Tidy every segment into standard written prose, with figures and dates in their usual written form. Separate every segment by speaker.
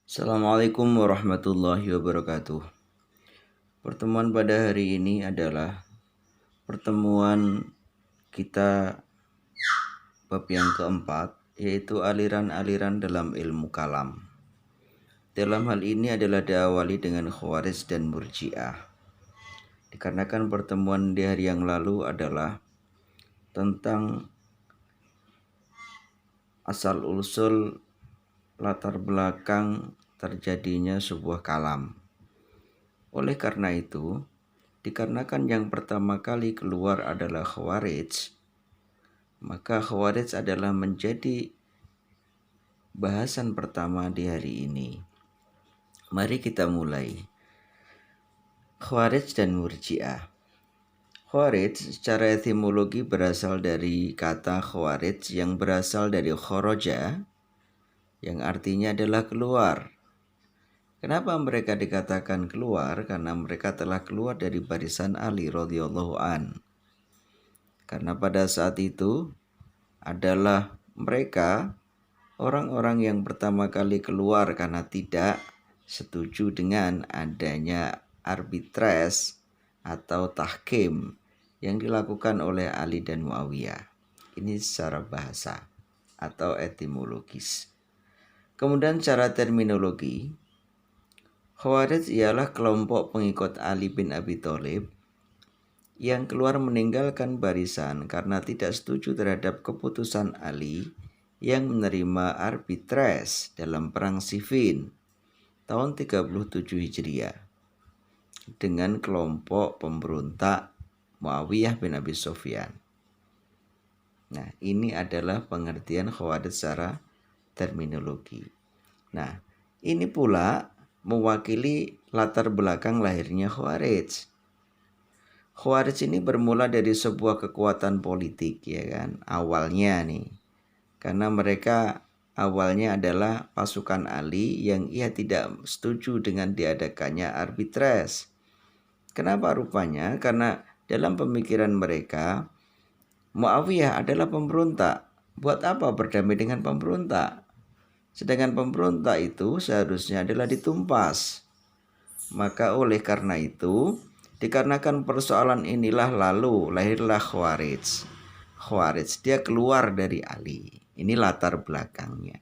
Speaker 1: Assalamualaikum warahmatullahi wabarakatuh. Pertemuan pada hari ini adalah pertemuan kita bab yang keempat, yaitu aliran-aliran dalam ilmu kalam. Dalam hal ini adalah diawali dengan Khawarij dan Murji'ah. Dikarenakan pertemuan di hari yang lalu adalah tentang asal-usul latar belakang terjadinya sebuah kalam. Oleh karena itu, dikarenakan yang pertama kali keluar adalah Khawarij, maka Khawarij adalah menjadi bahasan pertama di hari ini. Mari kita mulai. Khawarij dan Murji'ah. Khawarij secara etimologi berasal dari kata Khawarij yang berasal dari khoroja, yang artinya adalah keluar. Kenapa mereka dikatakan keluar? Karena mereka telah keluar dari barisan Ali radhiyallahu an. Karena pada saat itu adalah mereka orang-orang yang pertama kali keluar karena tidak setuju dengan adanya arbitres atau tahkim yang dilakukan oleh Ali dan Muawiyah. Ini secara bahasa atau etimologis. Kemudian secara terminologi, Khawarij ialah kelompok pengikut Ali bin Abi Thalib yang keluar meninggalkan barisan karena tidak setuju terhadap keputusan Ali yang menerima arbitres dalam perang Siffin tahun 37 Hijriah dengan kelompok pemberontak Muawiyah bin Abi Sufyan. Nah, ini adalah pengertian Khawarij secara terminologi. Nah, ini pula mewakili latar belakang lahirnya Khawarij. Khawarij ini bermula dari sebuah kekuatan politik, ya kan, awalnya nih. Karena mereka awalnya adalah pasukan Ali yang ia tidak setuju dengan diadakannya arbitres. Kenapa rupanya? Karena dalam pemikiran mereka, Muawiyah adalah pemberontak. Buat apa berdamai dengan pemberontak? Sedangkan pemberontak itu seharusnya adalah ditumpas. Maka oleh karena itu, dikarenakan persoalan inilah lalu lahirlah Khawarij. Khawarij dia keluar dari Ali. Ini latar belakangnya.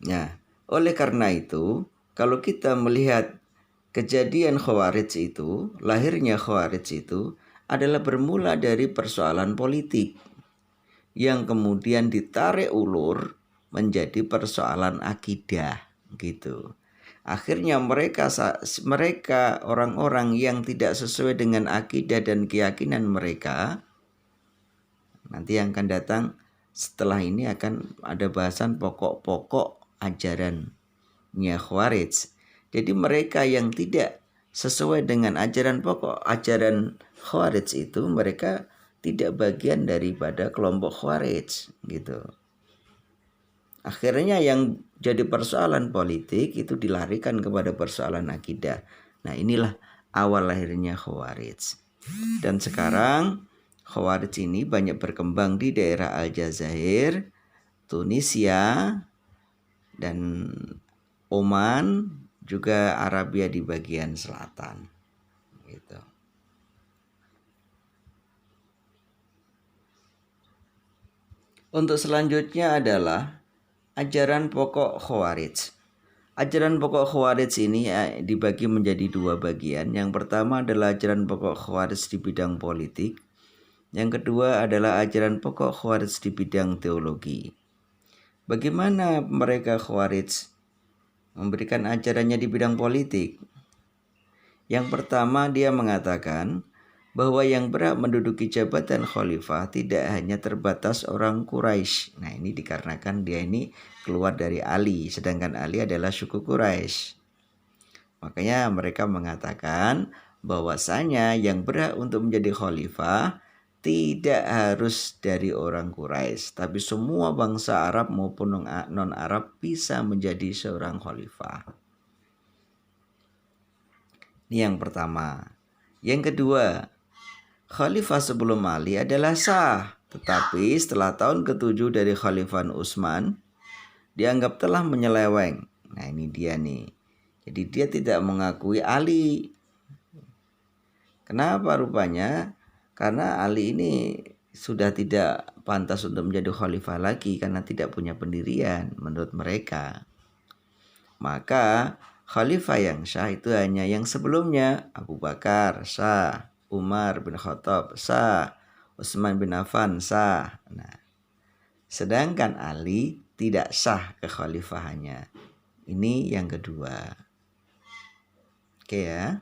Speaker 1: Nah, oleh karena itu, kalau kita melihat kejadian Khawarij itu, lahirnya Khawarij itu adalah bermula dari persoalan politik yang kemudian ditarik ulur menjadi persoalan akidah gitu. Akhirnya mereka orang-orang yang tidak sesuai dengan akidah dan keyakinan mereka, nanti yang akan datang setelah ini akan ada bahasan pokok-pokok ajarannya Khawarij. Jadi mereka yang tidak sesuai dengan ajaran pokok ajaran Khawarij itu, mereka tidak bagian daripada kelompok Khawarij gitu. Akhirnya yang jadi persoalan politik itu dilarikan kepada persoalan akidah. Nah, inilah awal lahirnya Khawarij. Dan sekarang Khawarij ini banyak berkembang di daerah Aljazair, Tunisia, dan Oman, juga Arabia di bagian selatan. Gitu. Untuk selanjutnya adalah ajaran pokok Khawarij. Ajaran pokok Khawarij ini dibagi menjadi dua bagian. Yang pertama adalah ajaran pokok Khawarij di bidang politik. Yang kedua adalah ajaran pokok Khawarij di bidang teologi. Bagaimana mereka Khawarij memberikan ajarannya di bidang politik? Yang pertama, dia mengatakan bahwa yang berhak menduduki jabatan khalifah tidak hanya terbatas orang Quraisy. Nah, ini dikarenakan dia ini keluar dari Ali, sedangkan Ali adalah suku Quraisy. Makanya mereka mengatakan bahwasanya yang berhak untuk menjadi khalifah tidak harus dari orang Quraisy, tapi semua bangsa Arab maupun non-Arab bisa menjadi seorang khalifah. Ini yang pertama. Yang kedua, khalifah sebelum Ali adalah sah, tetapi setelah tahun ke-7 dari Khalifah Utsman, dianggap telah menyeleweng. Nah ini dia nih. Jadi dia tidak mengakui Ali. Kenapa rupanya? Karena Ali ini sudah tidak pantas untuk menjadi khalifah lagi karena tidak punya pendirian menurut mereka. Maka khalifah yang sah itu hanya yang sebelumnya. Abu Bakar sah, Umar bin Khattab sah, Utsman bin Affan sah. Nah, sedangkan Ali tidak sah kekhalifahannya. Ini yang kedua. Oke ya.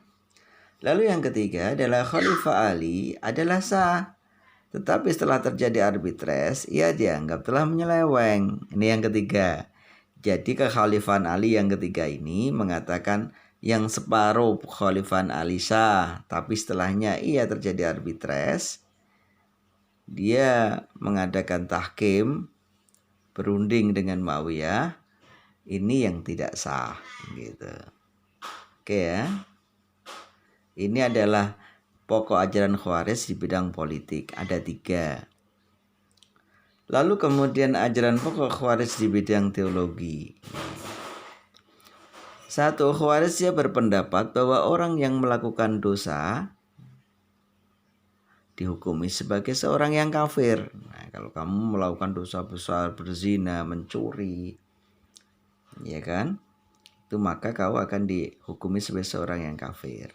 Speaker 1: Lalu yang ketiga adalah Khalifah Ali adalah sah. Tetapi setelah terjadi arbitres, ia dianggap telah menyeleweng. Ini yang ketiga. Jadi kekhalifahan Ali yang ketiga ini mengatakan yang separuh kekhalifahan Ali sah. Tapi setelahnya ia terjadi arbitres. Dia mengadakan tahkim, berunding dengan Muawiyah. Ini yang tidak sah. Gitu. Oke ya. Ini adalah pokok ajaran Khawarij di bidang politik. Ada 3. Lalu kemudian ajaran pokok Khawarij di bidang teologi. 1. Khawarij dia berpendapat bahwa orang yang melakukan dosa dihukumi sebagai seorang yang kafir. Nah, kalau kamu melakukan dosa besar, berzina, mencuri, ya kan? Itu maka kau akan dihukumi sebagai seorang yang kafir.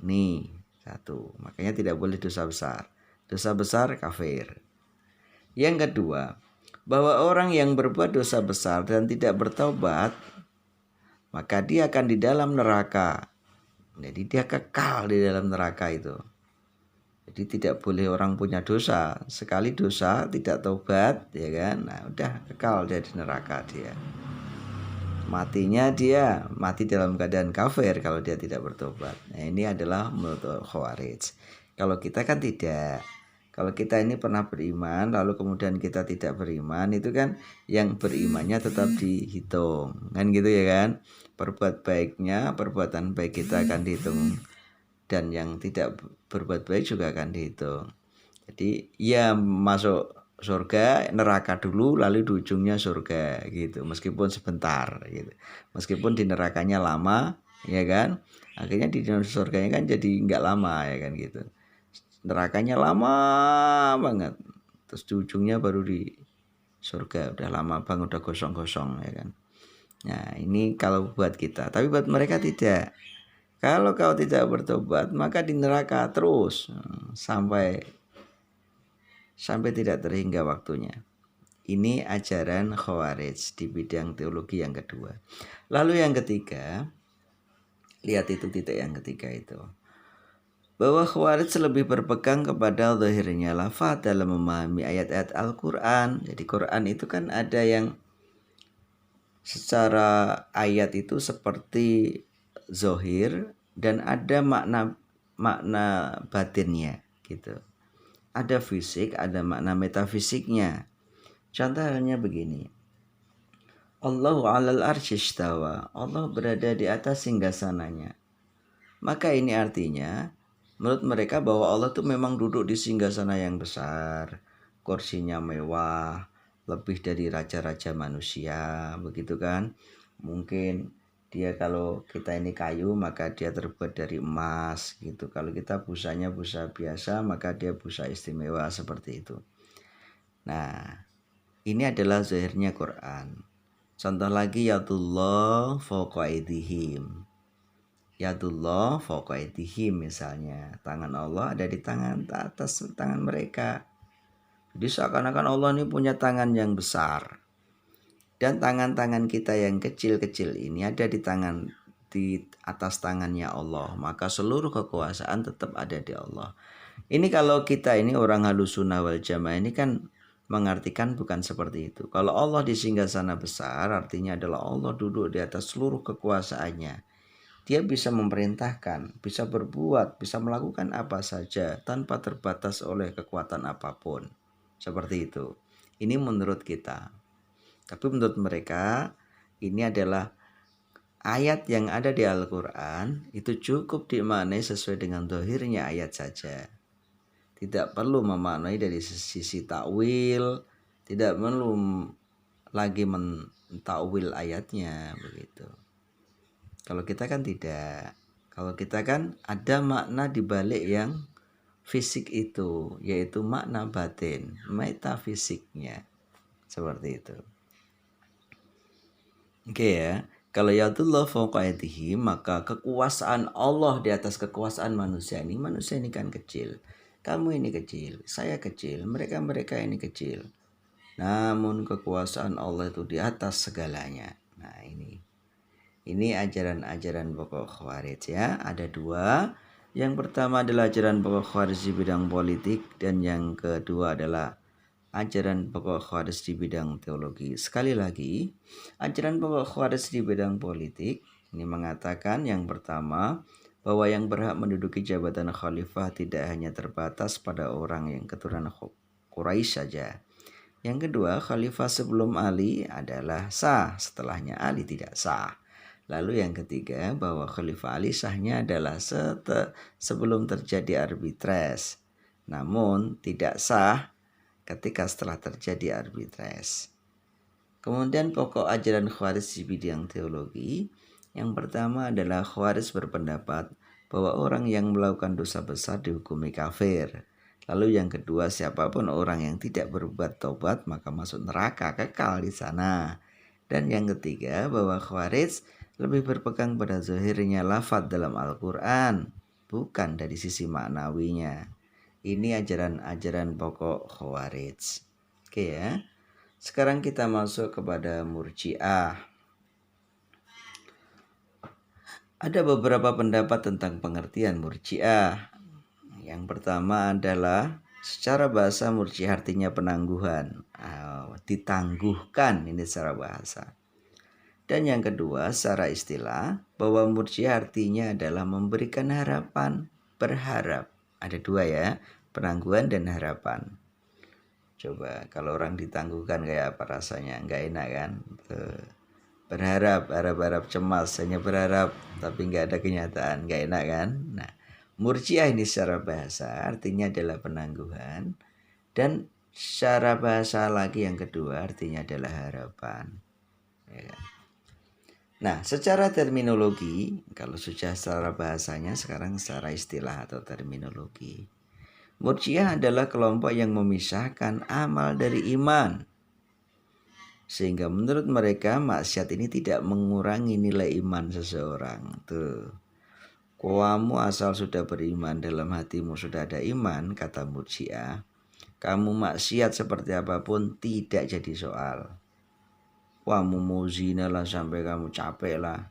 Speaker 1: Nih, 1. Makanya tidak boleh dosa besar. Dosa besar kafir. Yang kedua, bahwa orang yang berbuat dosa besar dan tidak bertaubat, maka dia akan di dalam neraka. Jadi dia kekal di dalam neraka itu. Jadi tidak boleh orang punya dosa, sekali dosa tidak taubat, ya kan? Nah, udah kekal dia di neraka dia. Matinya dia mati dalam keadaan kafir kalau dia tidak bertobat. Nah, ini adalah menurut Khawarij. Kalau kita kan tidak. Kalau kita ini pernah beriman lalu kemudian kita tidak beriman, itu kan yang berimannya tetap dihitung. Kan gitu ya kan? Perbuat baiknya, perbuatan baik kita akan dihitung, dan yang tidak berbuat baik juga akan dihitung. Jadi ya masuk surga, neraka dulu, lalu di ujungnya surga gitu, meskipun sebentar gitu, meskipun di nerakanya lama, ya kan, akhirnya di surganya kan jadi nggak lama, ya kan gitu, nerakanya lama banget, terus di ujungnya baru di surga, udah lama banget, udah gosong-gosong, ya kan. Nah ini kalau buat kita, tapi buat mereka tidak. Kalau kau tidak bertobat maka di neraka terus sampai tidak terhingga waktunya. Ini ajaran Khawarij di bidang teologi yang kedua. Lalu yang ketiga, lihat itu titik yang ketiga itu, bahwa Khawarij lebih berpegang kepada zahirnya lafaz dalam memahami ayat-ayat Al-Quran. Jadi Quran itu kan ada yang secara ayat itu seperti zahir dan ada makna batinnya gitu. Ada fisik, ada makna metafisiknya. Contoh halnya begini. Allahu 'alal arsy istawa. Allah berada di atas singgasananya. Maka ini artinya menurut mereka bahwa Allah itu memang duduk di singgasana yang besar, kursinya mewah, lebih dari raja-raja manusia, begitu kan? Mungkin dia, kalau kita ini kayu maka dia terbuat dari emas gitu. Kalau kita busanya busa biasa maka dia busa istimewa, seperti itu. Nah, ini adalah zahirnya Quran. Contoh lagi, yadullah fawqa aydihim. Yadullah fawqa aydihim misalnya, tangan Allah ada di atas tangan mereka. Jadi seakan-akan Allah ini punya tangan yang besar. Dan tangan-tangan kita yang kecil-kecil ini ada di atas tangannya Allah. Maka seluruh kekuasaan tetap ada di Allah. Ini kalau kita ini orang Ahlus Sunnah wal Jamaah ini kan mengartikan bukan seperti itu. Kalau Allah di singgasana besar artinya adalah Allah duduk di atas seluruh kekuasaannya. Dia bisa memerintahkan, bisa berbuat, bisa melakukan apa saja tanpa terbatas oleh kekuatan apapun. Seperti itu. Ini menurut kita. Tapi menurut mereka ini adalah ayat yang ada di Al-Quran itu cukup dimaknai sesuai dengan zahirnya ayat saja. Tidak perlu memaknai dari sisi takwil, tidak perlu lagi mentakwil ayatnya begitu. Kalau kita kan tidak. Kalau kita kan ada makna di balik yang fisik itu, yaitu makna batin, metafisiknya. Seperti itu. Oke ya. Kalau yadullah fawqa aydihi, maka kekuasaan Allah di atas kekuasaan manusia ini kan kecil. Kamu ini kecil, saya kecil, mereka ini kecil. Namun kekuasaan Allah itu di atas segalanya. Nah ini ajaran-ajaran pokok Khawarij ya. Ada dua. Yang pertama adalah ajaran pokok Khawarij di bidang politik, dan yang kedua adalah ajaran pokok Khawarij di bidang teologi. Sekali lagi, ajaran pokok Khawarij di bidang politik ini mengatakan yang pertama, bahwa yang berhak menduduki jabatan khalifah tidak hanya terbatas pada orang yang keturunan Quraisy saja. Yang kedua, khalifah sebelum Ali adalah sah, setelahnya Ali tidak sah. Lalu yang ketiga, bahwa khalifah Ali sahnya adalah sebelum terjadi arbitres, namun tidak sah ketika setelah terjadi arbitres. Kemudian pokok ajaran Khawarij di bidang teologi, yang pertama adalah Khawarij berpendapat bahwa orang yang melakukan dosa besar dihukumi kafir. Lalu yang kedua, siapapun orang yang tidak berbuat taubat maka masuk neraka, kekal di sana. Dan yang ketiga, bahwa Khawarij lebih berpegang pada zahirnya lafaz dalam Al-Quran, bukan dari sisi maknawinya. Ini ajaran-ajaran pokok Khawarij. Oke ya. Sekarang kita masuk kepada Murji'ah. Ada beberapa pendapat tentang pengertian Murji'ah. Yang pertama adalah secara bahasa Murji'ah artinya penangguhan, ditangguhkan ini secara bahasa. Dan yang kedua secara istilah, bahwa Murji'ah artinya adalah memberikan harapan, berharap. Ada dua ya, penangguhan dan harapan. Coba kalau orang ditangguhkan kayak apa rasanya? Nggak enak kan? Berharap, harap-harap cemas, hanya berharap tapi nggak ada kenyataan, nggak enak kan? Nah, Murji'ah ini secara bahasa artinya adalah penangguhan, dan secara bahasa lagi yang kedua artinya adalah harapan. Ya kan? Nah, secara terminologi, kalau sudah secara bahasanya, sekarang secara istilah atau terminologi. Murji'ah adalah kelompok yang memisahkan amal dari iman. Sehingga menurut mereka maksiat ini tidak mengurangi nilai iman seseorang. Tuh. Kamu asal sudah beriman, dalam hatimu sudah ada iman, kata Murji'ah, kamu maksiat seperti apapun tidak jadi soal. Kamu mau zina lah sampai kamu capek lah.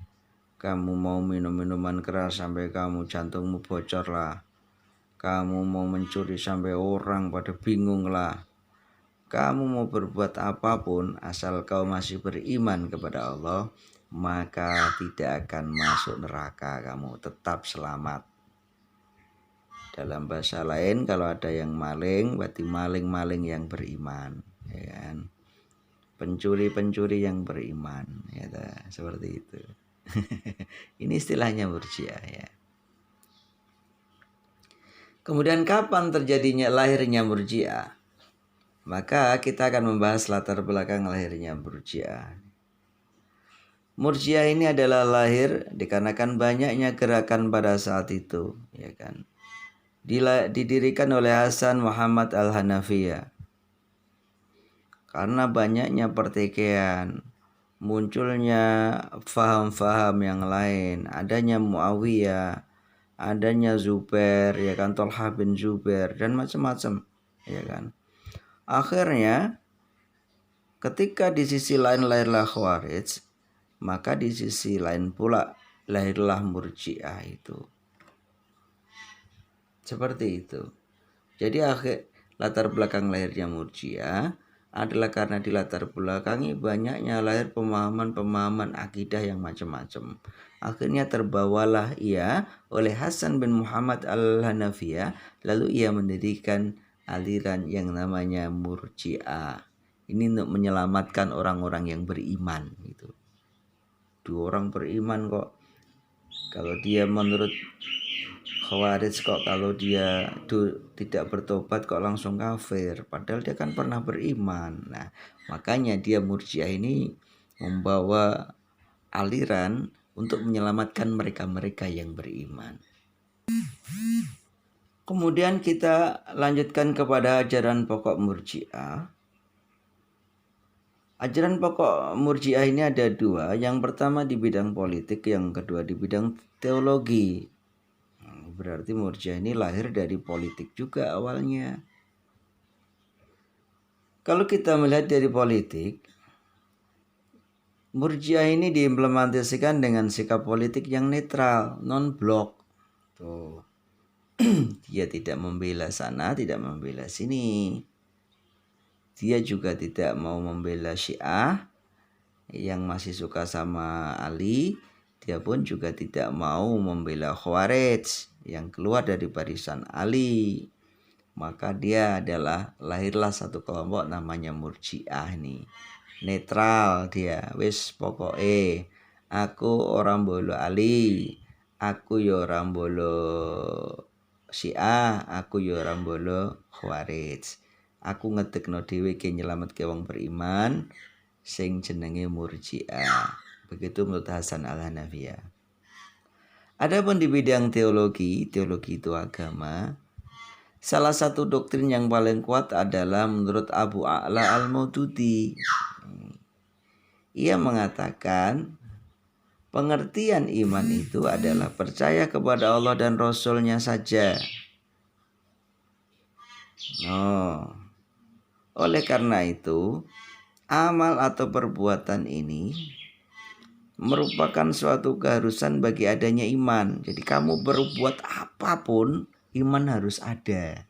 Speaker 1: Kamu mau minum minuman keras sampai kamu jantungmu bocor lah. Kamu mau mencuri sampai orang pada bingung lah. Kamu mau berbuat apapun asal kau masih beriman kepada Allah, maka tidak akan masuk neraka, kamu tetap selamat. Dalam bahasa lain, kalau ada yang maling, berarti maling-maling yang beriman, ya kan? Pencuri-pencuri yang beriman, ya seperti itu. Ini istilahnya Murji'ah ya. Kemudian kapan terjadinya lahirnya Murji'ah? Maka kita akan membahas latar belakang lahirnya Murji'ah. Murji'ah ini adalah lahir dikarenakan banyaknya gerakan pada saat itu, ya kan? Didirikan oleh Hasan Muhammad Al-Hanafiyah. Karena banyaknya pertikaian, munculnya faham-faham yang lain, adanya Muawiyah, adanya Zubair, ya kan, Thalhah bin Zubair dan macam-macam, ya kan. Akhirnya ketika di sisi lain lahirlah Khawarij, maka di sisi lain pula lahirlah Murji'ah itu. Seperti itu. Jadi latar belakang lahirnya Murji'ah adalah karena di latar belakangi banyaknya lahir pemahaman-pemahaman akidah yang macam-macam. Akhirnya terbawalah ia oleh Hasan bin Muhammad Al-Hanafiyah, lalu ia mendirikan aliran yang namanya Murji'ah. Ini untuk menyelamatkan orang-orang yang beriman gitu. Dua orang beriman kok, kalau dia menurut Khawarij kok kalau dia tidak bertobat kok langsung kafir, padahal dia kan pernah beriman. Nah, makanya dia Murji'ah ini membawa aliran untuk menyelamatkan mereka-mereka yang beriman. Kemudian kita lanjutkan kepada ajaran pokok Murji'ah. Ajaran pokok Murji'ah ini ada dua. Yang pertama di bidang politik, yang kedua di bidang teologi. Berarti Murji'ah ini lahir dari politik juga awalnya. Kalau kita melihat dari politik, Murji'ah ini diimplementasikan dengan sikap politik yang netral, non-blok. Tuh. Dia tidak membela sana, tidak membela sini. Dia juga tidak mau membela Syiah yang masih suka sama Ali. Dia pun juga tidak mau membela Khawarij yang keluar dari barisan Ali. Maka dia adalah lahirlah satu kelompok namanya Murji'ah nih. Netral dia, wis pokoknya aku orang bolo Ali, aku ya orang bolo Syiah, aku ya orang bolo Khawarij. Aku ngedekno dhewe ke nyelametke wong beriman sing jenenge Murji'ah. Begitu menurut Hasan Al-Hanafiyah. Adapun di bidang teologi itu agama. Salah satu doktrin yang paling kuat adalah menurut Abu A'la Al-Maududi. Ia mengatakan pengertian iman itu adalah percaya kepada Allah dan Rasul-Nya saja. Oleh karena itu, amal atau perbuatan ini merupakan suatu keharusan bagi adanya iman. Jadi kamu berbuat apapun, iman harus ada.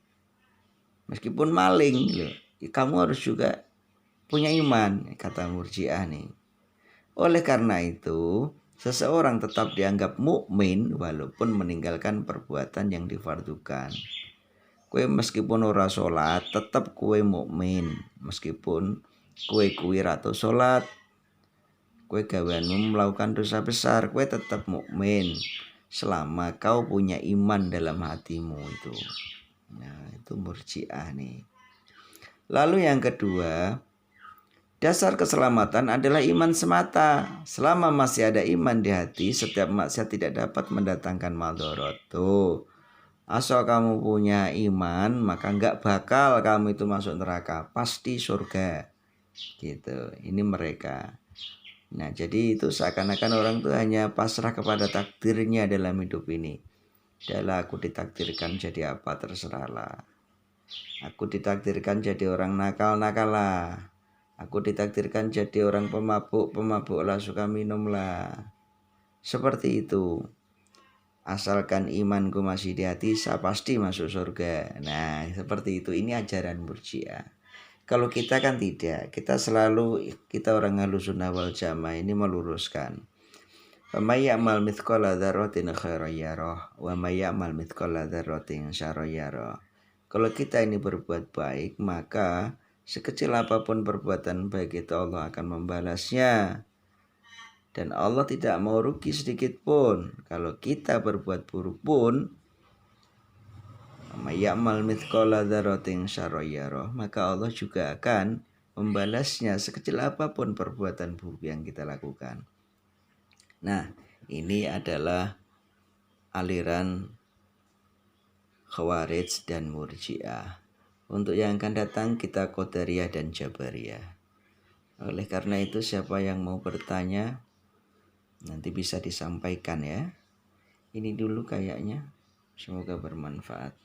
Speaker 1: Meskipun maling, kamu harus juga punya iman, kata Murji'ah nih. Oleh karena itu, seseorang tetap dianggap mukmin walaupun meninggalkan perbuatan yang difardukan. Kue meskipun ora sholat, tetap kue mukmin. Meskipun kue atau sholat, kue gaweanmu melakukan dosa besar, kue tetap mukmin selama kau punya iman dalam hatimu itu. Nah, itu Murji'ah nih. Lalu yang kedua, dasar keselamatan adalah iman semata. Selama masih ada iman di hati, setiap maksiat tidak dapat mendatangkan madharat. Tuh, asal kamu punya iman, maka enggak bakal kamu itu masuk neraka, pasti surga. Gitu. Ini mereka. Nah, jadi itu seakan-akan orang tuh hanya pasrah kepada takdirnya dalam hidup ini. Adalah aku ditakdirkan jadi apa terserahlah. Aku ditakdirkan jadi orang nakal lah. Aku ditakdirkan jadi orang pemabuk lah, suka minum lah. Seperti itu. Asalkan imanku masih di hati, saya pasti masuk surga. Nah, seperti itu. Ini ajaran Murji'ah. Kalau kita kan tidak. Kita orang Ahlussunnah wal Jamaah ini meluruskan. Wa may ya'mal mithqala dzarratin khairan yarah wa may ya'mal mithqala dzarratin syarran yarah. Kalau kita ini berbuat baik, maka sekecil apapun perbuatan baik itu Allah akan membalasnya. Dan Allah tidak mau rugi sedikit pun. Kalau kita berbuat buruk pun, ya'mal mithqala dzarratin syarran yarah, maka Allah juga akan membalasnya sekecil apapun perbuatan buruk yang kita lakukan. Nah, ini adalah aliran Khawarij dan Murji'ah. Untuk yang akan datang kita Qadariyah dan Jabariyah. Oleh karena itu siapa yang mau bertanya nanti bisa disampaikan ya. Ini dulu kayaknya. Semoga bermanfaat.